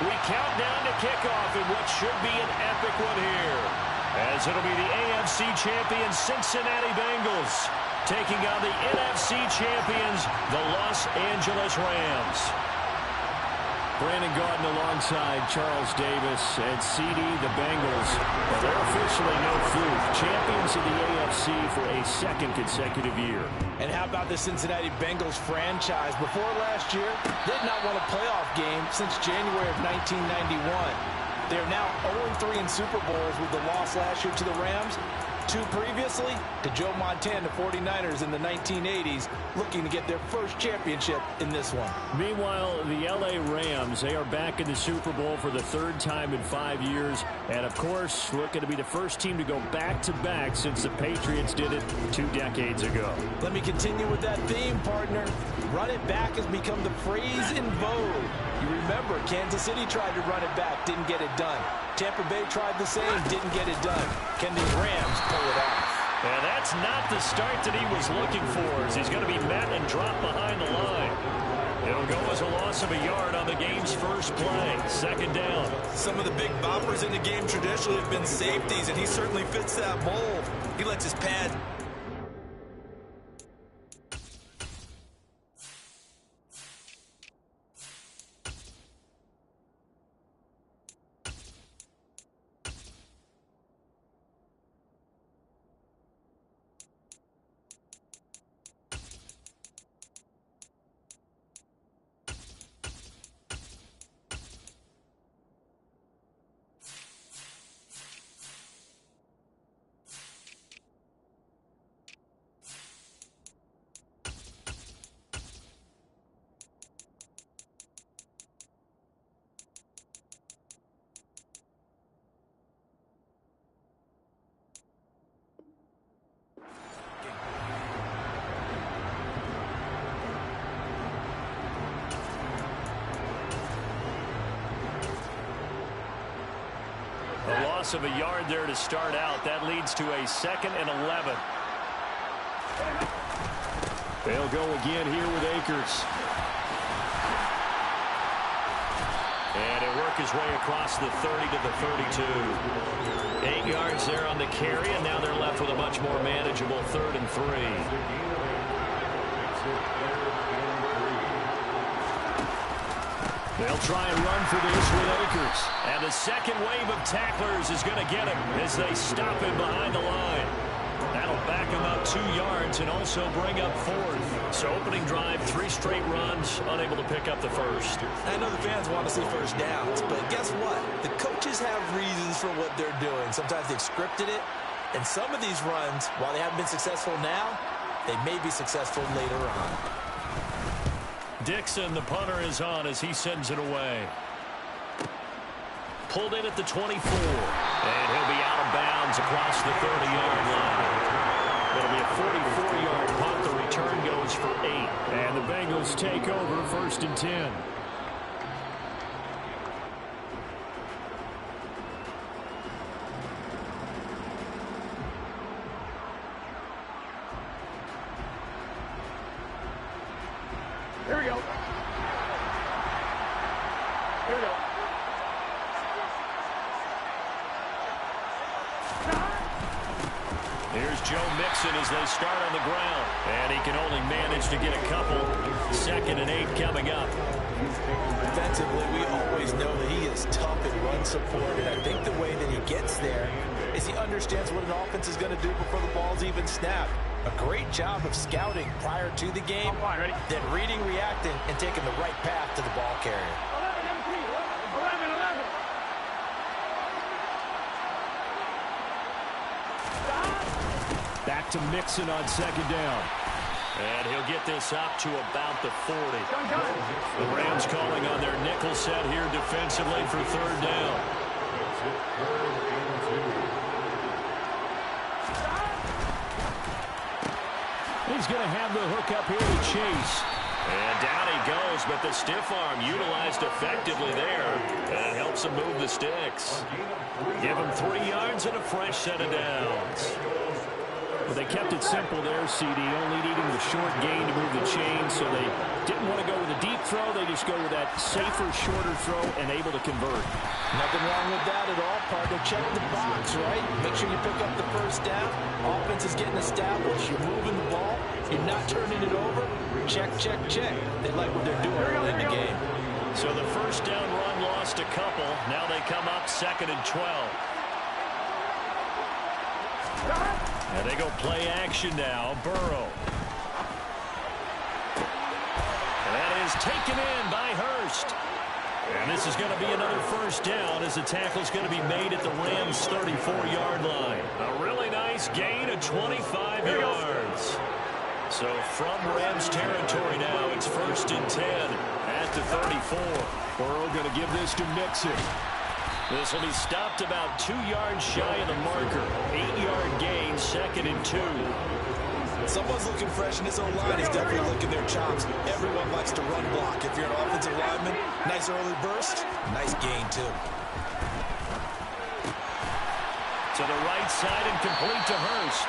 We count down to kickoff in what should be an epic one here, as it'll be the AFC champion Cincinnati Bengals taking on the NFC champions, the Los Angeles Rams. MaddenGod alongside Charles Davis and CD, the Bengals. Well, they're officially no fluke. Champions of the AFC for a second consecutive year. And how about the Cincinnati Bengals franchise? Before last year, they did not won a playoff game since January of 1991. They are now 0-3 in Super Bowls with the loss last year to the Rams. 2 previously to Joe Montana 49ers in the 1980s, looking to get their first championship in this one. Meanwhile, the LA Rams, they are back in the Super Bowl for the 3rd time in 5 years. And, of course, looking to be the first team to go back-to-back since the Patriots did it 2 decades ago. Let me continue with that theme, partner. Run it back has become the phrase in vogue. You remember, Kansas City tried to run it back, didn't get it done. Tampa Bay tried the same, didn't get it done. Can these Rams pull it off? And that's not the start that he was looking for, as he's going to be met and dropped behind the line. It'll go as a loss of a yard on the game's first play. 2nd down. Some of the big boppers in the game traditionally have been safeties, and he certainly fits that mold. He lets his pad. A loss of a yard there to start out. That leads to a 2nd and 11. They'll go again here with Akers. And he'll work his way across the 30 to the 32. 8 yards there on the carry, and now they're left with a much more manageable 3rd and 3. They'll try and run for this with Akers. And the second wave of tacklers is going to get him as they stop him behind the line. That'll back him up 2 yards and also bring up 4th. So opening drive, 3 straight runs, unable to pick up the first. I know the fans want to see first downs, but guess what? The coaches have reasons for what they're doing. Sometimes they've scripted it. And some of these runs, while they haven't been successful now, they may be successful later on. Dixon, the punter, is on as he sends it away. Pulled in at the 24. And he'll be out of bounds across the 30-yard line. It'll be a 44-yard punt. The return goes for 8. And the Bengals take over 1st and 10. Here we go. Here we go. Here's Joe Mixon as they start on the ground. And he can only manage to get a couple. 2nd and 8 coming up. Defensively, we always know that he is tough in run support, and I think the way that he gets there is he understands what an offense is going to do before the ball's even snapped. A great job of scouting prior to the game, then reading, reacting, and taking the right path to the ball carrier. 11. Back to Mixon on 2nd down. And he'll get this up to about the 40. The Rams calling on their nickel set here defensively for 3rd down. He's going to have the hook up here to Chase. And down he goes, but the stiff arm utilized effectively there. And helps him move the sticks. Give him 3 yards and a fresh set of downs. Well, they kept it simple there, CD, only needing the short gain to move the chain, so they didn't want to go with a deep throw. They just go with that safer, shorter throw and able to convert. Nothing wrong with that at all, partner. Check the box, right? Make sure you pick up the first down. Offense is getting established. You're moving the ball. You're not turning it over. Check, check, check. They like what they're doing early in the game. So the first down run lost a couple. Now they come up 2nd and 12. And they go play action now. Burrow. And that is taken in by Hurst. And this is going to be another first down as the tackle is going to be made at the Rams' 34-yard line. A really nice gain of 25 yards. So from Rams territory now, it's 1st and 10 at the 34. Burrow going to give this to Mixon. This will be stopped about 2 yards shy of the marker. 8-yard gain, 2nd and 2. Someone's looking fresh, and this O-line is definitely licking their chops. Everyone likes to run block. If you're an offensive lineman, nice early burst, nice gain, too. To the right side and complete to Hurst.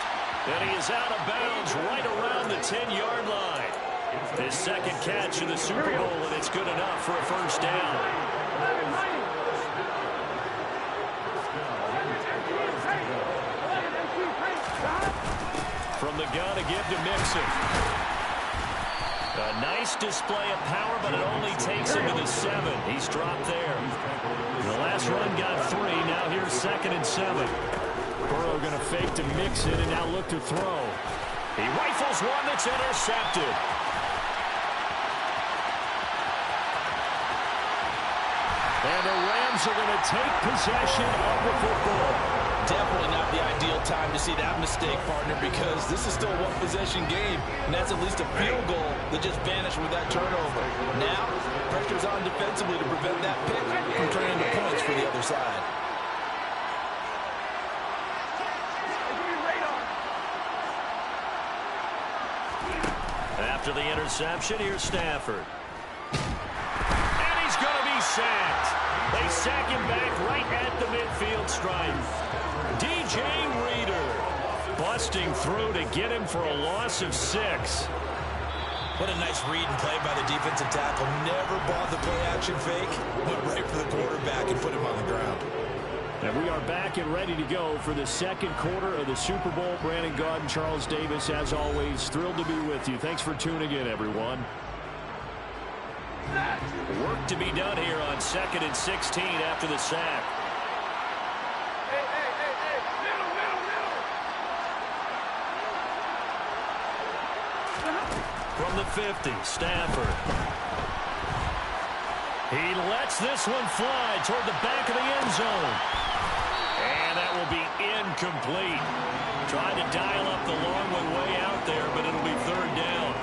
And he is out of bounds right around the 10-yard line. His second catch of the Super Bowl, and it's good enough for a first down. From the gun to give to Mixon. A nice display of power, but it only takes him to the 7. He's dropped there. The last run got 3. Now here's 2nd and 7. Burrow going to fake to Mixon and now look to throw. He rifles one that's intercepted. And the Rams are going to take possession of the football. Definitely not the ideal time to see that mistake, partner, because this is still a one-possession game, and that's at least a field goal that just vanished with that turnover. Now, pressure's on defensively to prevent that pick from turning into points for the other side. After the interception, here's Stafford. And he's going to be sacked. They sack him back right at the midfield stripe. DJ Reader busting through to get him for a loss of 6. What a nice read and play by the defensive tackle. Never bought the play-action fake. Went right for the quarterback and put him on the ground. And we are back and ready to go for the second quarter of the Super Bowl. MaddenGod and Charles Davis, as always, thrilled to be with you. Thanks for tuning in, everyone. Work to be done here on 2nd and 16 after the sack. From the 50, Stafford. He lets this one fly toward the back of the end zone. And that will be incomplete. Trying to dial up the long one way out there, but it'll be 3rd down.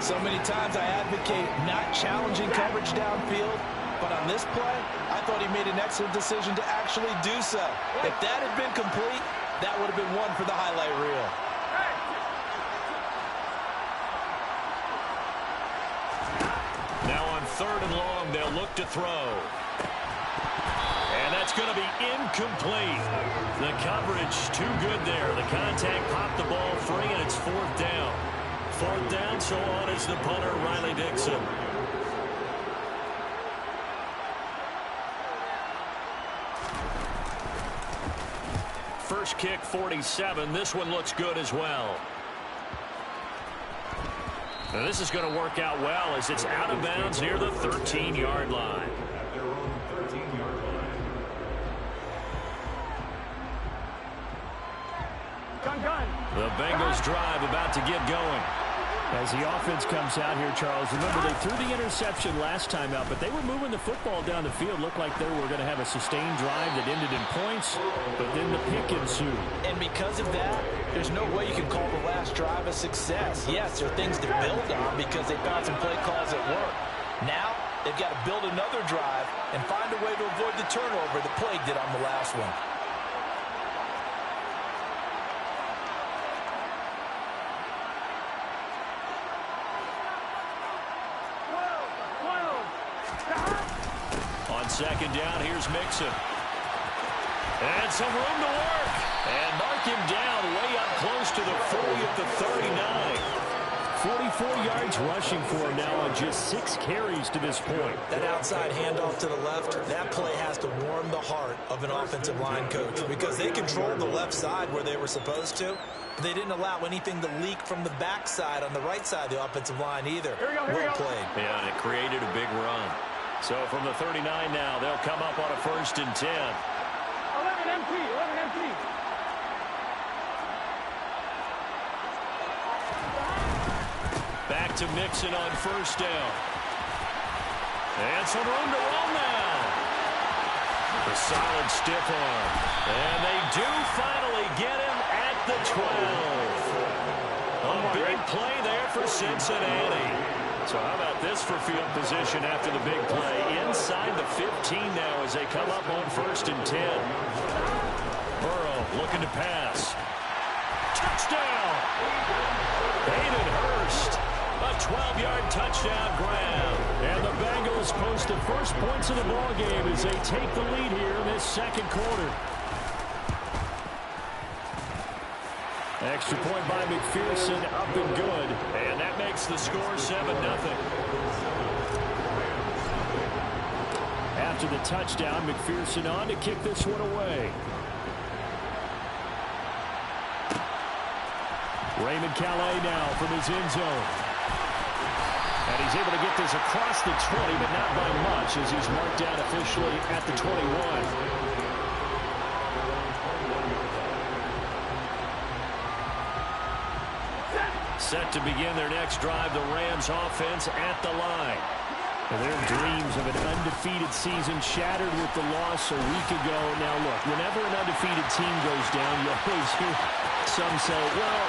So many times I advocate not challenging coverage downfield, but on this play, I thought he made an excellent decision to actually do so. If that had been complete, that would have been one for the highlight reel. Now on 3rd and long, they'll look to throw. And that's going to be incomplete. The coverage too good there. The contact popped the ball free, and it's 4th down. 4th down, so on is the punter, Riley Dixon. First kick, 47. This one looks good as well. Now this is going to work out well as it's out of bounds near the 13-yard line. The Bengals drive about to get going. As the offense comes out here, Charles, remember they threw the interception last time out, but they were moving the football down the field. Looked like they were going to have a sustained drive that ended in points, but then the pick ensued. And because of that, there's no way you can call the last drive a success. Yes, there are things to build on because they found some play calls at work. Now, they've got to build another drive and find a way to avoid the turnover that plagued it on the last one. On 2nd down, here's Mixon. And some room to work. And mark him down way up close to the 40 at the 39. 44 yards rushing for him now on just 6 carries to this point. That outside handoff to the left, that play has to warm the heart of an offensive line coach because they controlled the left side where they were supposed to. But they didn't allow anything to leak from the backside on the right side of the offensive line either. Well played. Yeah, and it created a big run. So from the 39 now, they'll come up on a 1st and 10. 11 empty, 11 empty. Back to Mixon on 1st down. And some room to run now. The solid stiff arm. And they do finally get him at the 12. A big play there for Cincinnati. So how about this for field position after the big play? Inside the 15 now as they come up on 1st and 10. Burrow looking to pass. Touchdown! Hayden Hurst. A 12-yard touchdown grab. And the Bengals post the first points of the ballgame as they take the lead here in this 2nd quarter. Extra point by McPherson, up and good. And that makes the score 7-0. After the touchdown, McPherson on to kick this one away. Raymond Calais now from his end zone. And he's able to get this across the 20, but not by much as he's marked down officially at the 21. Set to begin their next drive, the Rams offense at the line. And their dreams of an undefeated season shattered with the loss a week ago. Now look, whenever an undefeated team goes down, you always hear some say, well,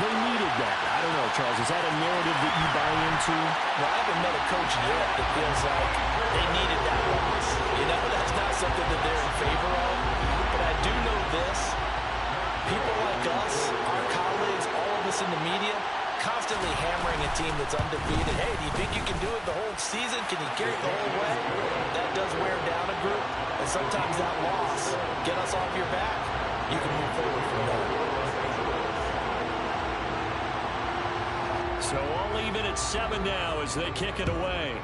they needed that. I don't know, Charles, is that a narrative that you buy into? Well, I haven't met a coach yet that feels like they needed that loss. You know, that's not something that they're in favor of. But I do know this. People like us, our colleagues, all of us in the media, constantly hammering a team that's undefeated. Hey, do you think you can do it the whole season? Can you carry it the whole way? That does wear down a group. And sometimes that loss, get us off your back, you can move forward from there. So all even at 7 now as they kick it away.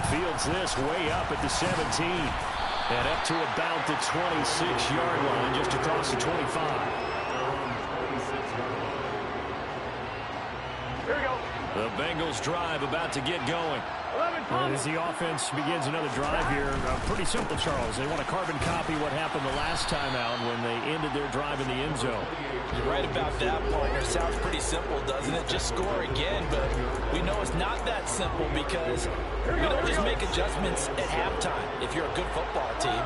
Fields this way up at the 17. And up to about the 26-yard line, just across the 25. Here we go. The Bengals drive about to get going. 11 And as the offense begins another drive here, pretty simple, Charles. They want to carbon copy what happened the last time out when they ended their drive in the end zone. You're right about that, partner. Sounds pretty simple, doesn't it? Just score again, but we know it's not that simple because we don't just make adjustments at halftime. If you're a good football team,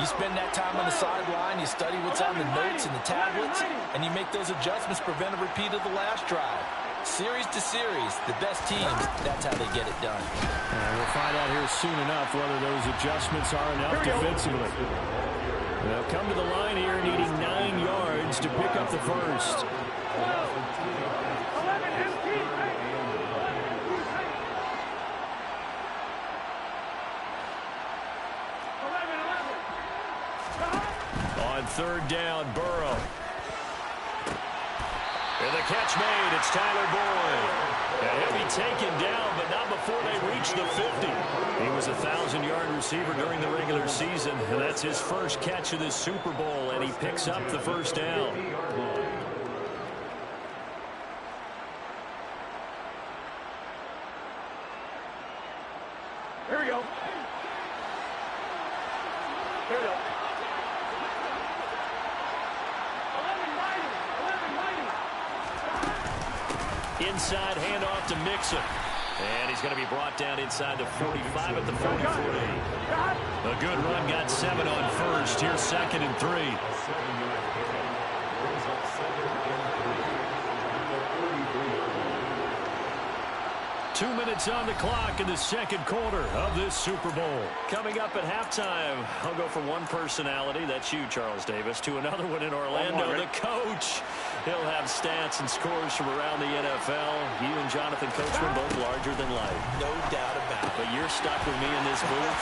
you spend that time on the sideline, you study what's on the notes and the tablets, and you make those adjustments, prevent a repeat of the last drive. Series to series, the best teams, that's how they get it done. And we'll find out here soon enough whether those adjustments are enough defensively. They'll come to the line here needing 9 yards to pick up the first. 11 empty. On 3rd down, Burrow. And the catch made. It's Tyler Boyd. And he'll be taken down, but not before they reach the 50. He was a 1,000-yard receiver during the regular season, and that's his first catch of this Super Bowl, and he picks up the first down. Here we go. Here we go. 11 mighty. 11 mighty. Inside handoff to Mixon. And he's going to be brought down inside the 45 at the 43. A good run, got 7 on first. Here's 2nd and 3. 2 minutes on the clock in the 2nd quarter of this Super Bowl. Coming up at halftime, I'll go from one personality, that's you, Charles Davis, to another one in Orlando, the coach. He'll have stats and scores from around the NFL. You and Jonathan Coachman both larger than life. No doubt about it. But you're stuck with me in this booth.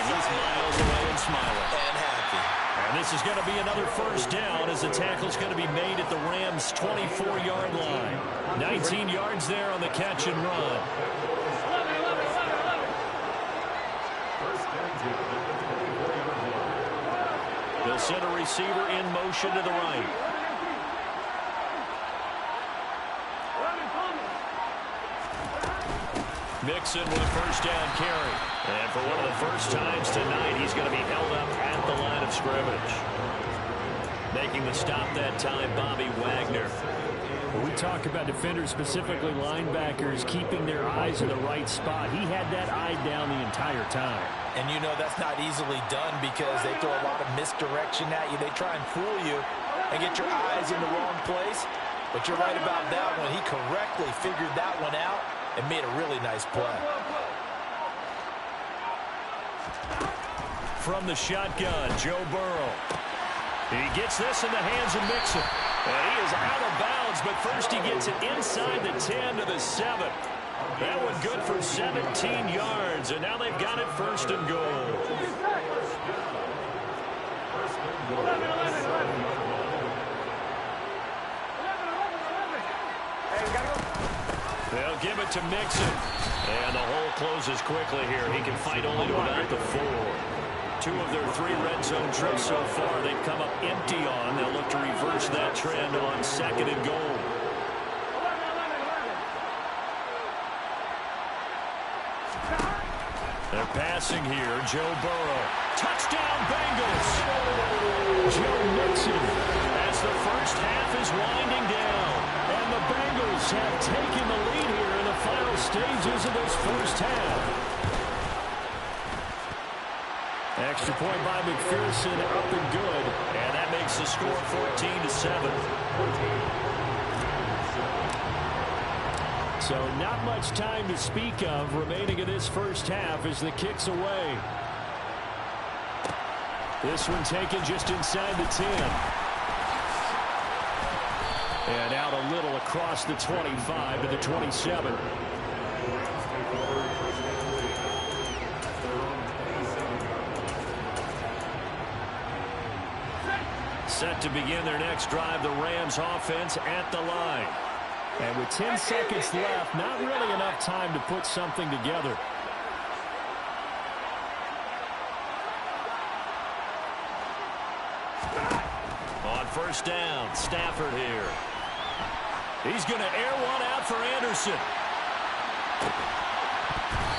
He's miles away and smiling. And happy. And this is going to be another first down as the tackle's going to be made at the Rams' 24-yard line. 19 yards there on the catch and run. They'll send a receiver in motion to the right. Mixon with a first down carry. And for one of the first times tonight, he's going to be held up at the line of scrimmage. Making the stop that time, Bobby Wagner. When we talk about defenders, specifically linebackers, keeping their eyes in the right spot, he had that eye down the entire time. And you know that's not easily done because they throw a lot of misdirection at you. They try and fool you and get your eyes in the wrong place. But you're right about that one. He correctly figured that one out and made a really nice play. From the shotgun, Joe Burrow. He gets this in the hands of Mixon. And he is out of bounds, but first he gets it inside the 10 to the 7. That one good for 17 yards, and now they've got it first and goal. They'll give it to Mixon. And the hole closes quickly here. He can fight only to about the 4. 2 of their 3 red zone trips so far they've come up empty on. They'll look to reverse that trend on 2nd and goal. They're passing here. Joe Burrow. Touchdown, Bengals. Joe Mixon as the first half is winding down. And the Bengals have taken the lead here in the final stages of this first half. Extra point by McPherson, up and good. And that makes the score 14-7. So not much time to speak of remaining in this first half as the kick's away. This one taken just inside the 10. And out a little across the 25 to the 27. Set to begin their next drive, the Rams offense at the line. And with 10 seconds left, not really enough time to put something together. On first down, Stafford here. He's going to air one out for Anderson.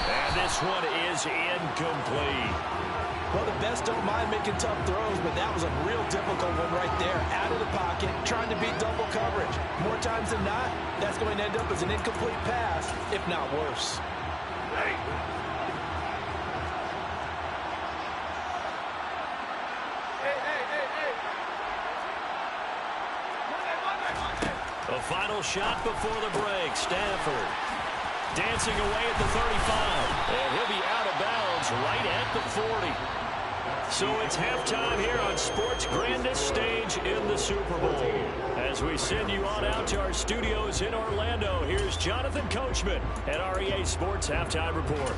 And this one is incomplete. Well, the best don't mind making tough throws, but that was a real difficult one right there. Out of the pocket, trying to beat double coverage. More times than not, that's going to end up as an incomplete pass, if not worse. Hey. The final shot before the break, Stafford. Dancing away at the 35. And he'll be out of bounds right at the 40. So it's halftime here on sports' grandest stage in the Super Bowl. As we send you on out to our studios in Orlando, here's Jonathan Coachman at REA Sports Halftime Report.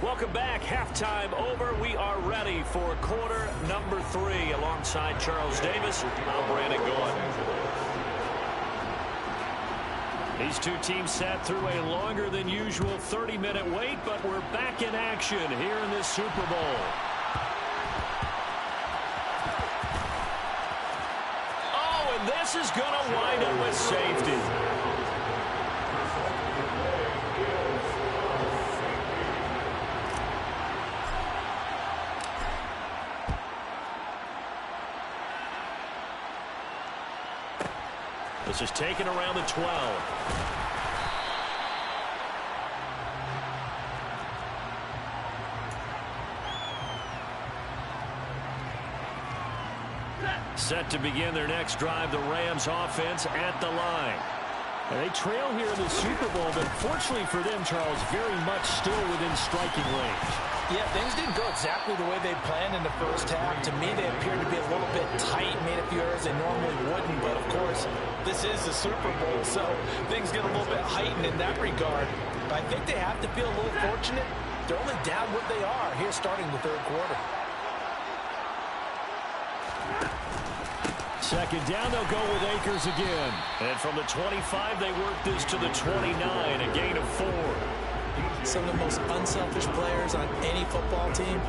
Welcome back. Halftime over. We are ready for quarter number 3. Alongside Charles Davis, I'm MaddenGod. These two teams sat through a longer than usual 30-minute wait, but we're back in action here in this Super Bowl. Oh, and this is going to wind up with safety. This is taken around the 12. Set to begin their next drive, the Rams offense at the line. And they trail here in the Super Bowl, but fortunately for them, Charles, very much still within striking range. Yeah, things didn't go exactly the way they planned in the first half. To me, they appeared to be a little bit tight, made a few errors they normally wouldn't. But, of course, this is the Super Bowl, so things get a little bit heightened in that regard. But I think they have to feel a little fortunate They're only down what they are here starting the third quarter. Second down, they'll go with Akers again. And from the 25, they work this to the 29, a gain of 4. Some of the most unselfish players on any football team,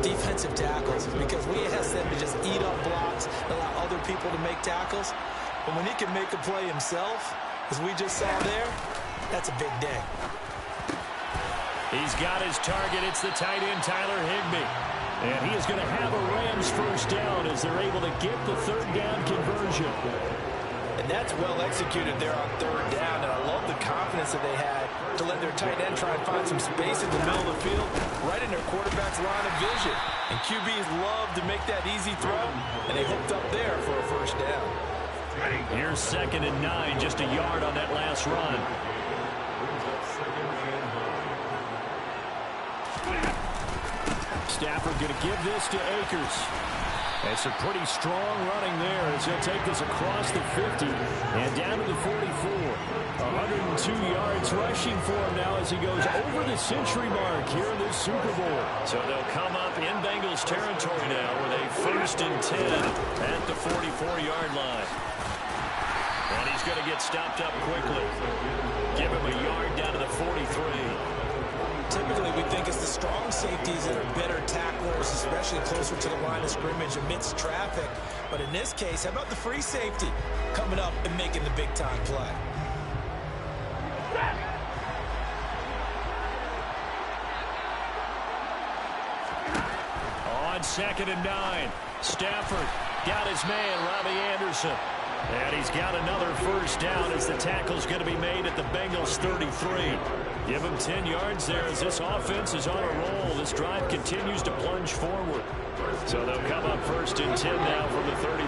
defensive tackles, because we ask them to just eat up blocks and allow other people to make tackles. But when he can make a play himself, as we just saw there, that's a big day. He's got his target. It's the tight end, Tyler Higbee. And he is going to have a Rams first down as they're able to get the third down conversion. And that's well executed there on third down. And I love the confidence that they had to let their tight end try and find some space in the middle of the field, right in their quarterback's line of vision. And QBs love to make that easy throw, and they hooked up there for a first down. Here's 2nd and 9, just a yard on that last run. Stafford going to give this to Akers. That's a pretty strong running there as he'll take this across the 50 and down to the 44. 102 yards rushing for him now as he goes over the century mark here in this Super Bowl. So they'll come up in Bengals territory now with a 1st and 10 at the 44-yard line. And he's going to get stopped up quickly. Give him a yard down to the 43. Typically, we think it's the strong safeties that are better tacklers, especially closer to the line of scrimmage amidst traffic. But in this case, how about the free safety coming up and making the big-time play? On 2nd and 9, Stafford got his man, Robbie Anderson. And he's got another first down as the tackle's going to be made at the Bengals 33. Give him 10 yards there as this offense is on a roll. This drive continues to plunge forward. So they'll come up 1st and 10 now from the 33.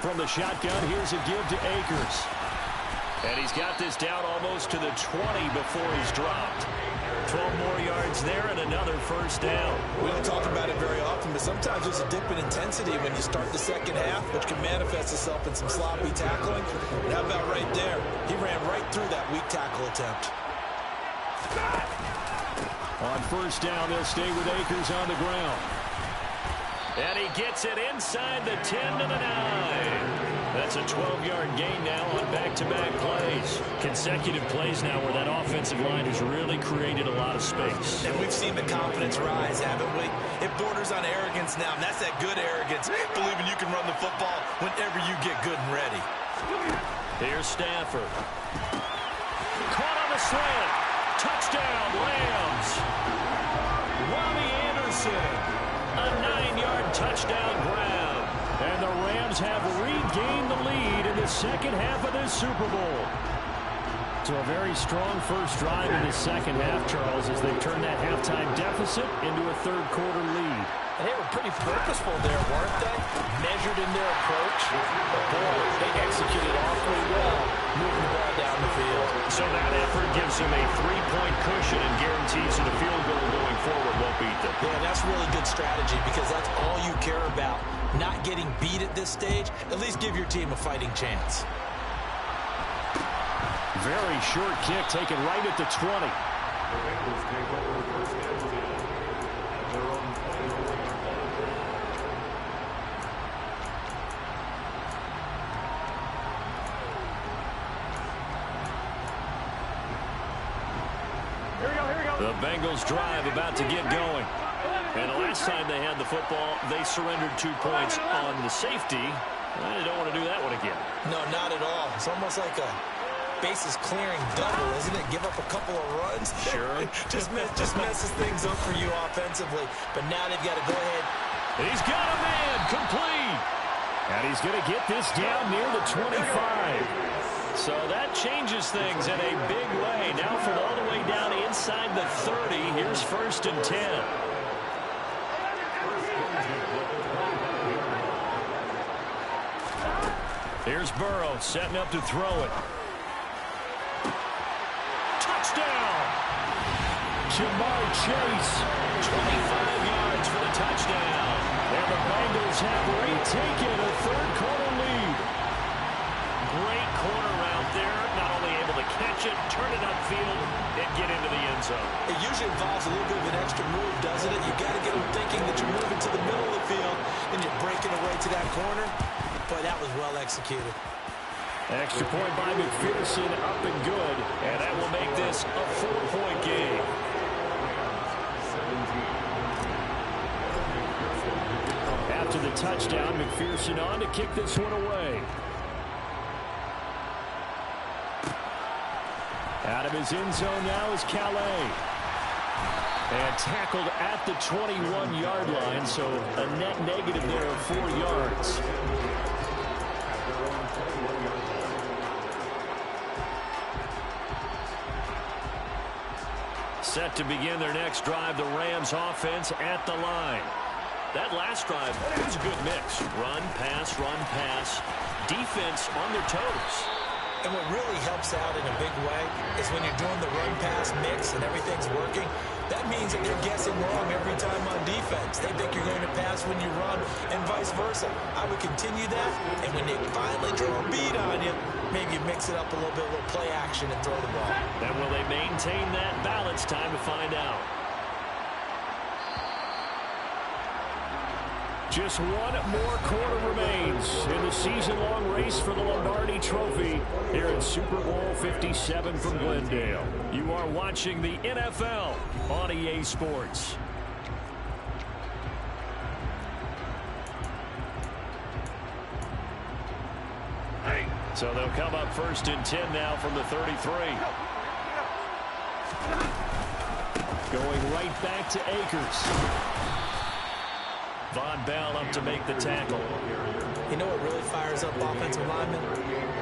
From the shotgun, here's a give to Akers. And he's got this down almost to the 20 before he's dropped. 12 more yards there and another first down. We don't talk about it very often, but sometimes there's a dip in intensity when you start the second half, which can manifest itself in some sloppy tackling. And how about right there? He ran right through that weak tackle attempt. On first down, they'll stay with Akers on the ground. And he gets it inside the 10 to the 9. That's a 12-yard gain now on back-to-back plays. Consecutive plays now where that offensive line has really created a lot of space. And we've seen the confidence rise, haven't we? It borders on arrogance now, and that's that good arrogance, believing you can run the football whenever you get good and ready. Here's Stafford. Caught on the slant. Touchdown, Rams. Robbie Anderson. A 9-yard touchdown grab. And the Rams have regained the lead in the second half of this Super Bowl. So a very strong first drive in the second half, Charles, as they turn that halftime deficit into a third-quarter lead. And they were pretty purposeful there, weren't they? Measured in their approach. But boy, they executed awfully well, moving the ball down the field. So that effort gives them a 3-point cushion and guarantees that a field goal going forward won't beat them. Yeah, that's really good strategy because that's all you care about. Not getting beat at this stage, at least give your team a fighting chance. Very short kick taken right at the 20. The Bengals drive about to get going. And the last time they had the football, they surrendered 2 points on the safety. They don't want to do that one again. No, not at all. It's almost like a bases clearing double, isn't it? Give up a couple of runs. Sure. just messes things up for you offensively. But now they've got to go ahead. He's got a man complete. And he's going to get this down near the 25. So that changes things in a big way. Now from all the way down inside the 30, here's 1st and 10. Here's Burrow setting up to throw it. Touchdown! Jamar Chase, 25 yards for the touchdown. And the Bengals have retaken a third-quarter lead. Great corner out there. Not field and get into the end zone. It usually involves a little bit of an extra move, doesn't it? You got to get them thinking that you're moving to the middle of the field and you're breaking away to that corner. But that was well executed. Extra point by McPherson, up and good. And that will make this a 4-point game. After the touchdown, McPherson on to kick this one away. Out of his end zone now is Calais. And tackled at the 21-yard line, so a net negative there of 4 yards. Set to begin their next drive, the Rams offense at the line. That last drive was a good mix. Run, pass, defense on their toes. And what really helps out in a big way is when you're doing the run-pass mix and everything's working, that means that they're guessing wrong every time on defense. They think you're going to pass when you run and vice versa. I would continue that, and when they finally draw a beat on you, maybe you mix it up a little bit, a little play action and throw the ball. Then will they maintain that balance? Time to find out. Just one more quarter remains in the season-long race for the Lombardi Trophy here at Super Bowl 57 from Glendale. You are watching the NFL on EA Sports. So they'll come up 1st and 10 now from the 33. Going right back to Akers. Von Bell up to make the tackle. You know what really fires up offensive linemen?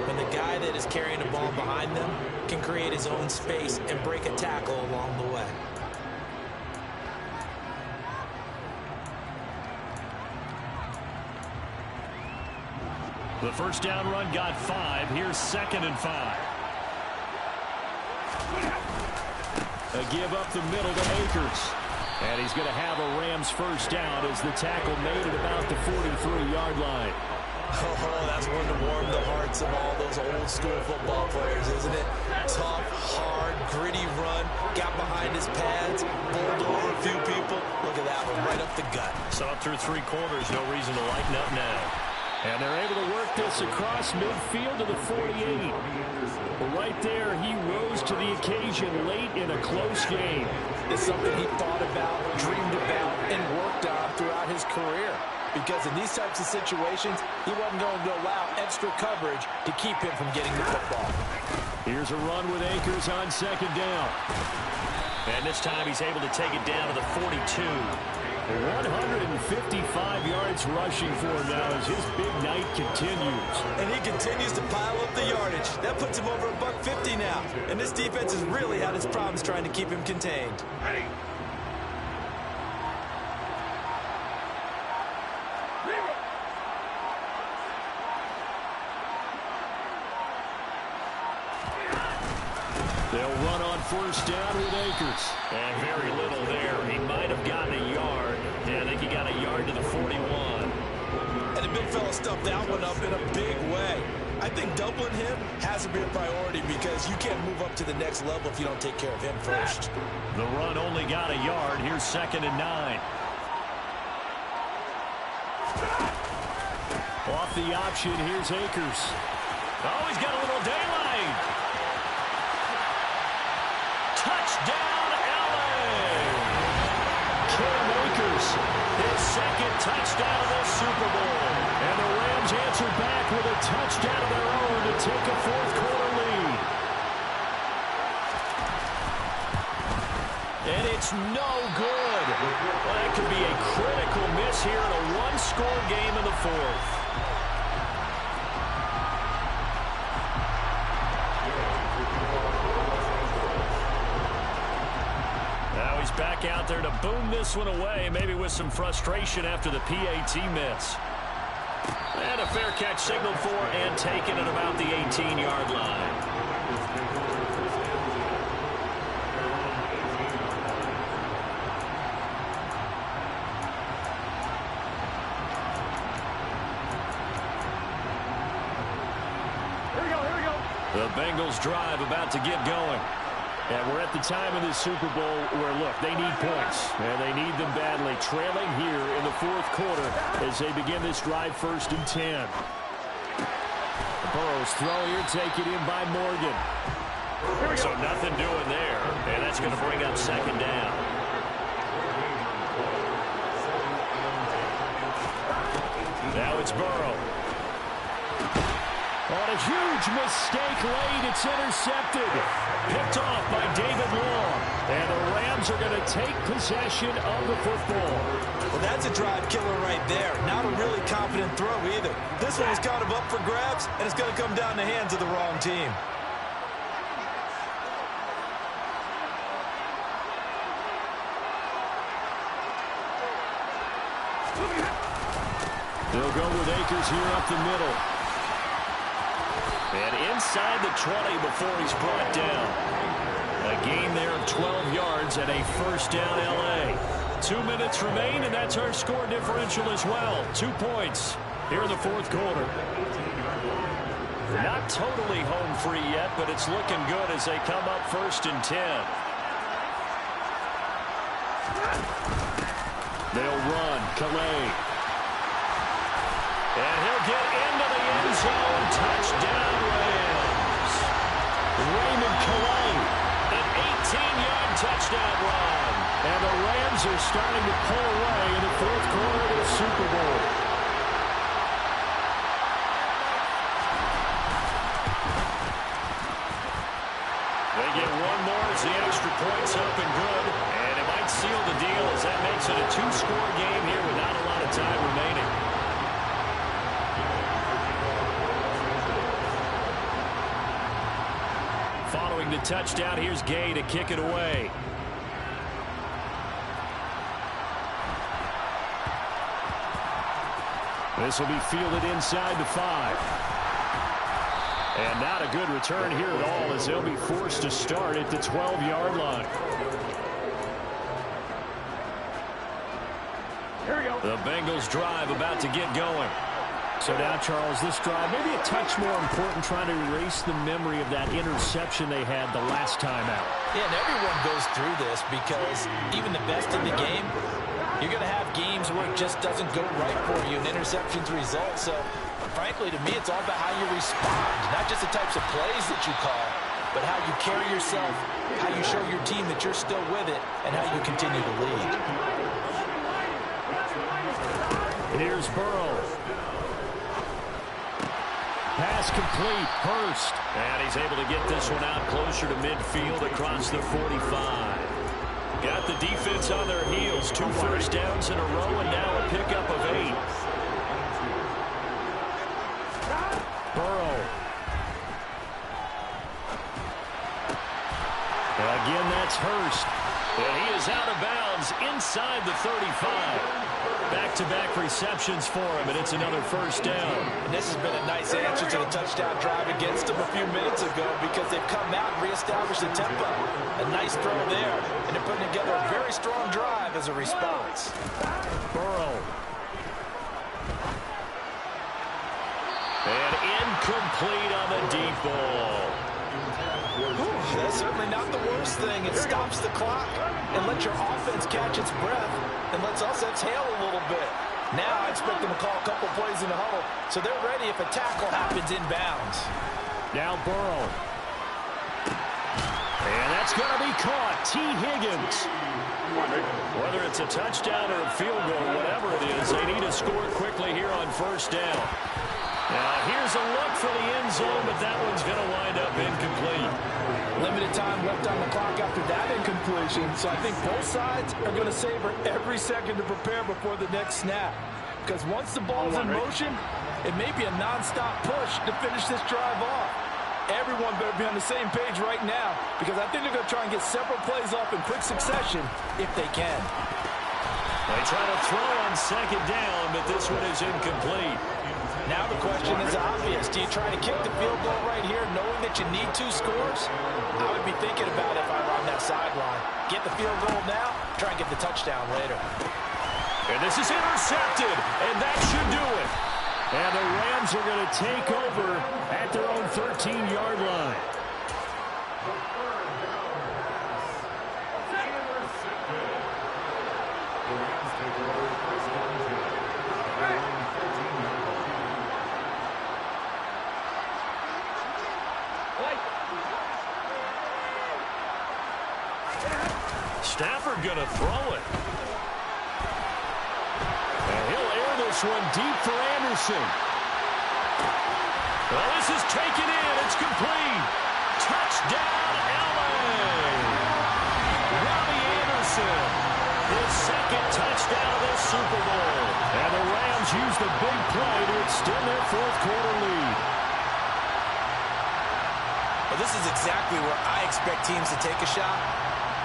When the guy that is carrying the ball behind them can create his own space and break a tackle along the way. The first down run got 5. Here's 2nd and 5. A give up the middle to Akers. And he's going to have a Rams first down as the tackle made at about the 43-yard line. Oh, that's one to warm the hearts of all those old-school football players, isn't it? Tough, hard, gritty run, got behind his pads, bowled over a few people. Look at that one, right up the gut. Saw through 3 quarters, no reason to lighten up now. And they're able to work this across midfield to the 48. Right there, he rose to the occasion late in a close game. It's something he thought about, dreamed about, and worked on throughout his career. Because in these types of situations, he wasn't going to allow extra coverage to keep him from getting the football. Here's a run with Akers on 2nd down. And this time he's able to take it down to the 42. 155 yards rushing for him now as his big night continues. And he continues to pile up the yardage. That puts him over $150 now. And this defense has really had its problems trying to keep him contained. Ready. They'll run on 1st down with Akers. And very little there. He might have gotten a yard. Yeah, I think he got a yard to the 41. And the big fella stuffed that one up in a big way. I think doubling him has to be a priority because you can't move up to the next level if you don't take care of him first. The run only got a yard. Here's 2nd and 9. Off the option, here's Akers. Oh, he's got a little daylight. Touchdown, LA! Cam Akers, his 2nd touchdown of the Super Bowl. And the Rams answer back with a touchdown of their own to take a 4th quarter lead. And it's no good. Well, that could be a critical miss here in a 1-score game in the 4th. Back out there to boom this one away, maybe with some frustration after the PAT miss. And a fair catch signaled for and taken at about the 18-yard line. Here we go. The Bengals drive about to get going. And we're at the time of this Super Bowl where, look, they need points. And they need them badly. Trailing here in the fourth quarter as they begin this drive, 1st and 10. Burrow's throw here taken in by Morgan. So nothing doing there. And that's going to bring up 2nd down. Now it's Burrow. On a huge mistake late, it's intercepted. Picked off by David Long. And the Rams are going to take possession of the football. Well, that's a drive killer right there. Not a really confident throw either. This one was kind of up for grabs, and it's going to come down the hands of the wrong team. They'll go with Akers here up the middle. And inside the 20 before he's brought down. A gain there of 12 yards and a 1st down L.A. 2 minutes remain, and that's our score differential as well. 2 points here in the fourth quarter. Not totally home free yet, but it's looking good as they come up 1st and 10. They'll run. Calais. And he'll get into the end zone. Touchdown, Rams. Raymond Calais. An 18-yard touchdown run. And the Rams are starting to pull away in the fourth quarter of the Super Bowl. They get one more as the extra point's up and good. And it might seal the deal as that makes it a 2-score game here without a lot of time remaining. Following the touchdown, here's Gay to kick it away. This will be fielded inside the 5. And not a good return here at all as they'll be forced to start at the 12-yard line. Here we go. The Bengals drive about to get going. So now, Charles, this drive maybe a touch more important, trying to erase the memory of that interception they had the last time out. Yeah, and everyone goes through this because even the best in the game, you're going to have games where it just doesn't go right for you and interceptions result. So, frankly, to me, it's all about how you respond, not just the types of plays that you call, but how you carry yourself, how you show your team that you're still with it, and how you continue to lead. Here's Burrow. Pass complete. Hurst. And he's able to get this one out closer to midfield across the 45. Got the defense on their heels. 2 first downs in a row and now a pickup of 8. Burrow. Again, that's Hurst. And he is out of bounds inside the 35. Back-to-back receptions for him, and it's another first down. And this has been a nice answer to the touchdown drive against them a few minutes ago because they've come out and reestablished the tempo. A nice throw there, and they're putting together a very strong drive as a response. Burrow. And incomplete on the deep ball. That's certainly not the worst thing. It stops the clock and lets your offense catch its breath and lets us exhale a little bit. Now I expect them to call a couple plays in the huddle so they're ready if a tackle happens inbounds. Now Burrow. And that's going to be caught. T. Higgins. Whether it's a touchdown or a field goal, whatever it is, they need to score quickly here on first down. Now here's a look for the end zone, but that one's going to wind up incomplete. Limited time left on the clock after that incompletion, so I think both sides are going to savor every second to prepare before the next snap. Because once the ball's in motion, it may be a non-stop push to finish this drive off. Everyone better be on the same page right now because I think they're going to try and get several plays off in quick succession if they can. They try to throw on second down, but this one is incomplete. Now the question is obvious. Do you try to kick the field goal right here knowing that you need 2 scores? I would be thinking about it if I were on that sideline. Get the field goal now, try and get the touchdown later. And this is intercepted, and that should do it. And the Rams are going to take over at their own 13-yard line. Stafford going to throw it. And he'll air this one deep for Anderson. Well, this is taken in. It's complete. Touchdown, LA. Robbie Anderson, his second touchdown of this Super Bowl. And the Rams use the big play to extend their fourth quarter lead. Well, this is exactly where I expect teams to take a shot.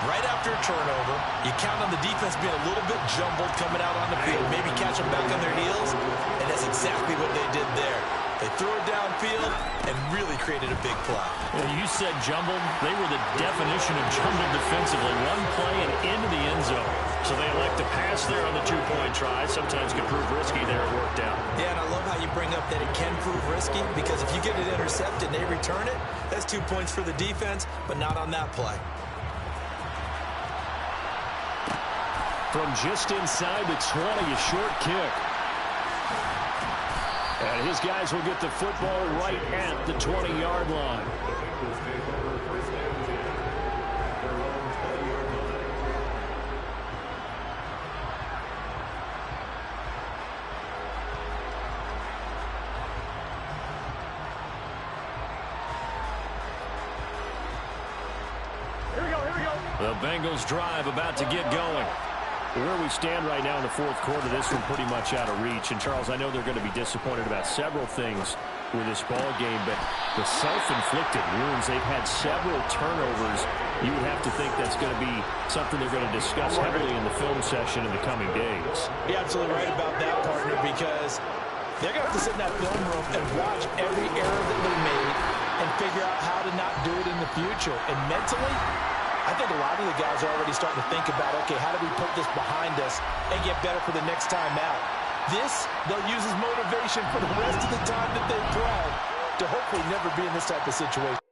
Right after a turnover, you count on the defense being a little bit jumbled coming out on the field. Maybe catch them back on their heels, and that's exactly what they did there. They threw it downfield and really created a big play. Well, you said jumbled. They were the definition of jumbled defensively. One play and into the end zone. So they elect to pass there on the two-point try. Sometimes can prove risky there. It worked out. Yeah, and I love how you bring up that it can prove risky, because if you get it intercepted and they return it, that's 2 points for the defense, but not on that play. From just inside the 20, a short kick. And his guys will get the football right at the 20-yard line. Here we go, here we go. The Bengals drive about to get going. Where we stand right now in the fourth quarter, this one pretty much out of reach. And, Charles, I know they're going to be disappointed about several things with this ball game, but the self-inflicted wounds, they've had several turnovers. You would have to think that's going to be something they're going to discuss heavily in the film session in the coming days. You're absolutely right about that, partner, because they're going to have to sit in that film room and watch every error that they made and figure out how to not do it in the future. And mentally, I think a lot of the guys are already starting to think about, okay, how do we put this behind us and get better for the next time out? This, they'll use as motivation for the rest of the time that they play to hopefully never be in this type of situation.